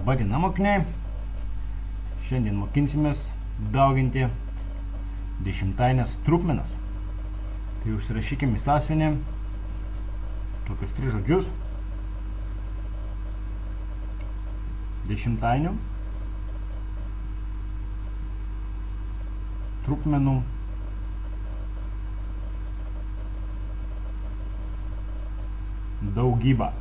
Labadiena, mokiniai. Šiandien mokinsimės dauginti dešimtainės trupmenas. Tai užsirašykime į sąsiuvinį tokius 3 žodžius. Dešimtainių trupmenų daugybą.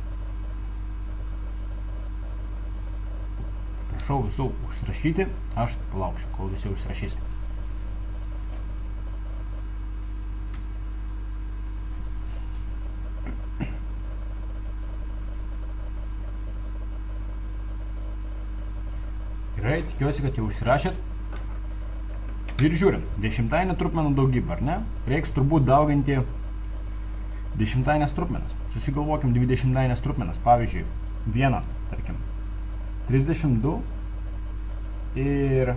Prašau visų užsirašyti, aš palauksiu, kol visi užsirašys. Gerai, tikiuosi, kad jau užsirašėt. Ir žiūrim, dešimtainė trupmenų daugybė, ar ne? Reiks turbūt dauginti dešimtainės trupmenas. Susigalvokim 20-tainės trupmenas. Pavyzdžiui, vieną, tarkim, 32 ir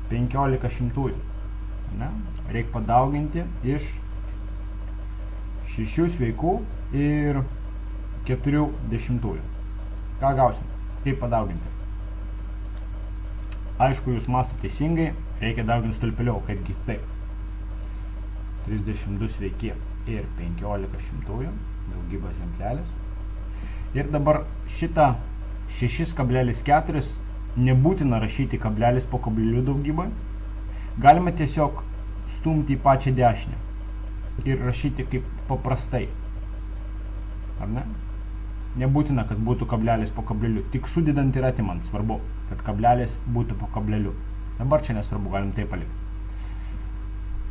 15 šimtųjų. Reik padauginti iš 6 sveikų ir 4 dešimtųjų. Ką gausim? Kaip padauginti? Aišku, jūs mąstote teisingai, reikia dauginti stulpeliau, kaipgi taip. 32 sveiki ir 15 šimtųjų, daugybos ženklelis. Ir dabar šitą 6,4 nebūtina rašyti kablelis po kableliu daugybą. Galima tiesiog stumti į pačią dešinę ir rašyti kaip paprastai. Ar ne? Nebūtina, kad būtų kablelis po kableliu, tik sudedant ir atimant svarbu, kad kablelis būtų po kableliu. Dabar čia nesvarbu, galim taip palikti.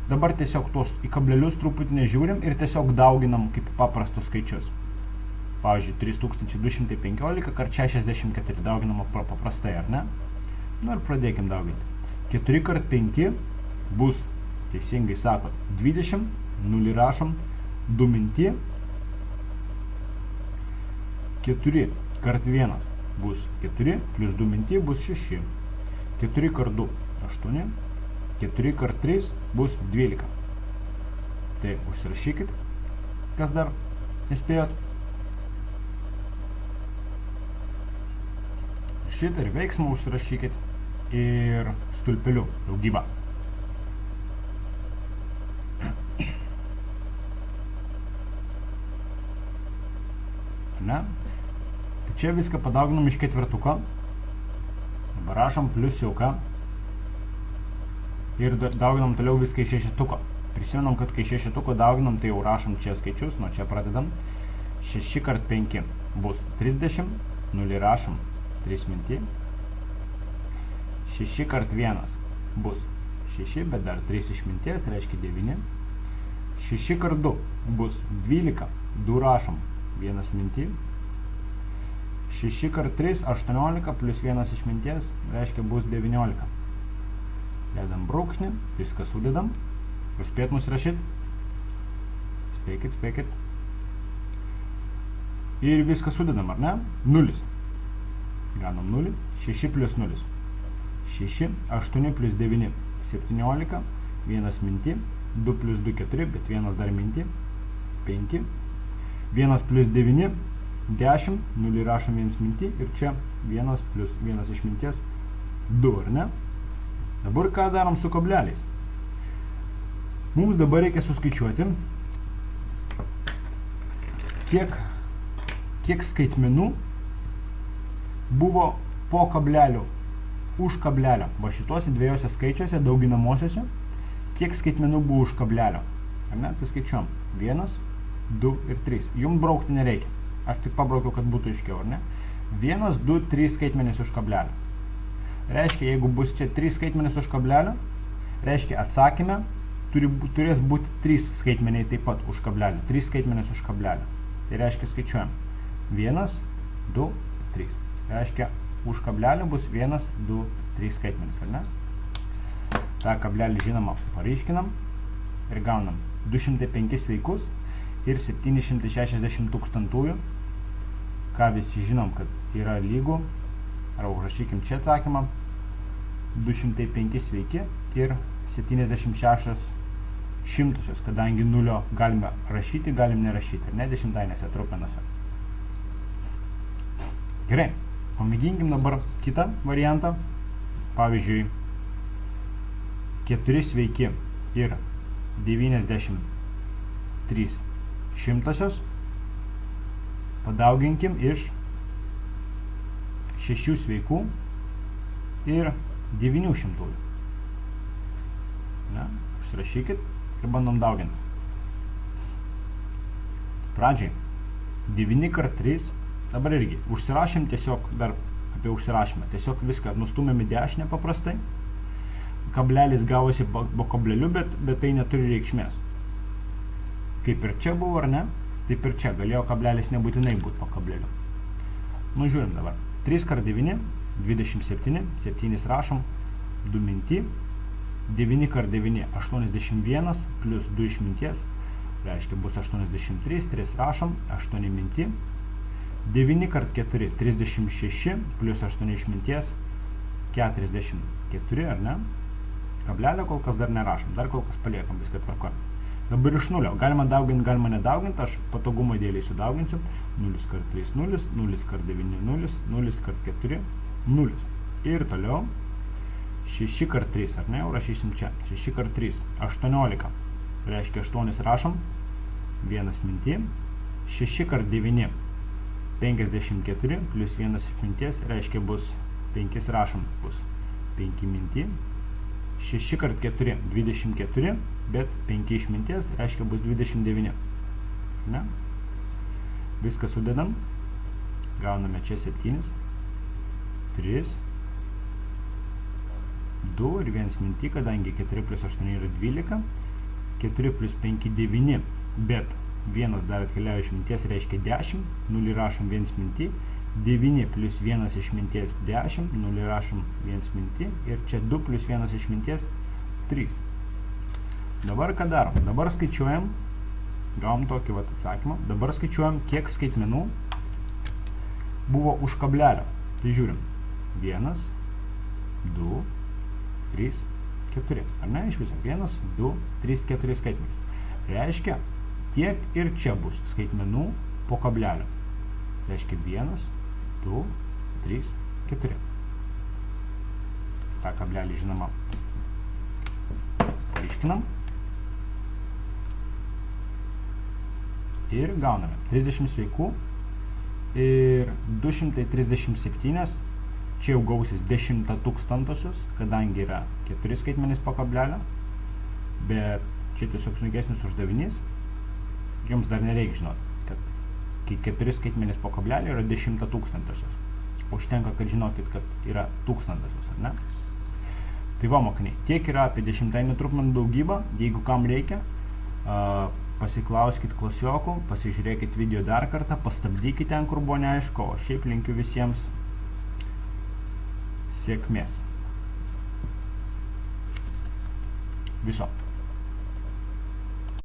Dabar tiesiog tuos į kablelius truputį nežiūrim ir tiesiog dauginam kaip paprastus skaičius. Pavyzdžiui, 3215 kart 64 dauginama paprastai, ar ne? Nu ir pradėkim dauginti. 4 kart 5 bus, teisingai sakot, 20, 0 rašom, 2 minti. 4 kart 1 bus 4, plus 2 minti bus 6. 4 kart 2, 8. 4 kart 3 bus 12. Tai užsirašykit, kas dar nespėjot. Šitą ir veiksmą užsirašykit ir stulpeliu daugybą. Ne? Tai čia viską padauginam iš ketvirtuko. Dabar rašom pliusiuką. Ir dauginam toliau viską iš šešetuko. Prisimenam, kad kai šešetuko dauginam, tai jau rašom čia skaičius, nuo čia pradedam. 6 kart 5 bus 30, 0 rašom, 3 minti. 6 kart 1 bus 6, bet dar 3 išminties, reiškia 9. 6 kart 2 bus 12, 2 rašom, 1 minti. 6 kart 3, 18, plus 1 išminties, reiškia bus 19. Dedam brūkšnį, viską sudedam. Ar spėt nusirašyti? Spėkit. Ir viską sudedam, ar ne? 0. Gaunam 0. 6 plus 0. 6, 8 plus 9, 17, 1 minti, 2 plus 2, 4, bet 1 dar minti, 5, 1 plus 9, 10, 0 rašom 1 minti ir čia 1 plus 1 išminties, 2, ar ne? Dabar ką darom su kableliais? Mums dabar reikia suskaičiuoti, kiek skaitmenų buvo po kablelio, už kablelio. Va šituose dviejose skaičiuose, dauginamosiuose, kiek skaitmenų buvo už kablelio. Ar ne? Tai skaičiuom. 1, 2 ir 3. Jums braukti nereikia. Aš tik pabraukiau, kad būtų aiškiau, ar ne? 1, 2, 3 skaitmenys už kablelio. Reiškia, jeigu bus čia 3 skaitmenys už kablelio, reiškia atsakyme turės būti 3 skaitmeniai taip pat už kablelio. 3 skaitmenys už kablelio. Tai reiškia skaičiuojam. 1, 2, 3. Reiškia, už kablelio bus 1, 2, 3 skaitmenys, ar ne? tą kablelį žinoma paryškinam ir gaunam 205 sveikus ir 760 tūkstantųjų, ką visi žinom, kad yra lygu, ar užrašykim čia atsakymą, 205 sveiki ir 76 šimtusios, kadangi nulio galime rašyti, galim nerašyti, ar ne, dešimtainėse trupmenose. Gerai, Pamėginkim dabar kitą variantą. Pavyzdžiui, 4 sveiki ir 93 šimtosios padauginkim iš 6 sveikų ir 900. Užsirašykit ir bandom dauginti. Pradžiai 9 kart 3, dabar irgi užsirašėm tiesiog dar apie užsirašymą, tiesiog viską nustumėm į dešinę paprastai, kablelis gavosi po kableliu, bet tai neturi reikšmės. Kaip ir čia buvo, ar ne? Taip ir čia galėjo kablelis nebūtinai būti po kableliu. Žiūrim dabar. 3 kart 9, 27, 7 rašom, 2 minti, 9 kart 9, 81, plus 2 išminties, reiškia bus 83, 3 rašom, 8 minti, 9 kart 4, 36, plus 8 išminties, 44, ar ne? Kablelio kol kas dar nerašom, dar kol kas paliekam, viską tvarkojam. Dabar iš nulio, galima dauginti, galima nedauginti, aš patogumo dėliai sudauginsiu, 0 kart 3, 0, 0 kart 9, 0, 0 kart 4, 0. Ir toliau, 6 kart 3, ar ne, jau rašysim čia, 6 kart 3, 18, reiškia 8 rašom, 1 minti, 6 kart 9, 54, plus 1 išminties, reiškia bus 5 rašom, bus 5 minti, 6 kart 4, 24, bet 5 išminties, reiškia bus 29. Ne? Viską sudedam, gauname čia 7, 3, 2 ir 1 minti, kadangi 4 plus 8 yra 12, 4 plus 5, 9, bet 1 dar atkeliauja išminties, reiškia 10, 0 rašom 1 minti, 9 plus 1 išminties 10, 0 rašom 1 minti ir čia 2 plus 1 išminties 3. Dabar ką darom? Dabar skaičiuojam, gavom tokį atsakymą, dabar skaičiuojam, kiek skaitmenų buvo už kablelio. Tai žiūrim, 1, 2, 3, 4. Ar ne? Iš viso 1, 2, 3, 4 skaitmenys. Reiškia, tiek ir čia bus skaitmenų po kablelio. Reiškia 1, 2, 3, 4. tą kablelį žinoma paaiškinam ir gauname 30 sveikų ir 237, čia jau gausis 10 tūkstantosius, kadangi yra 4 skaitmenys po kablelio, bet čia tiesiog sunkesnis uždavinys, jums dar nereikia žinoti, kad kai 4 skaitmenys po kablelio yra 10 tūkstantosios. Užtenka, kad žinokit, kad yra tūkstantosios, ar ne? Tai va, mokiniai, tiek yra apie 10-ainį trupmenų daugybą. Jeigu kam reikia, pasiklauskit klasiokų, pasižiūrėkit video dar kartą, pastabdykit ten, kur buvo neaišku, o šiaip linkiu visiems sėkmės. Viso.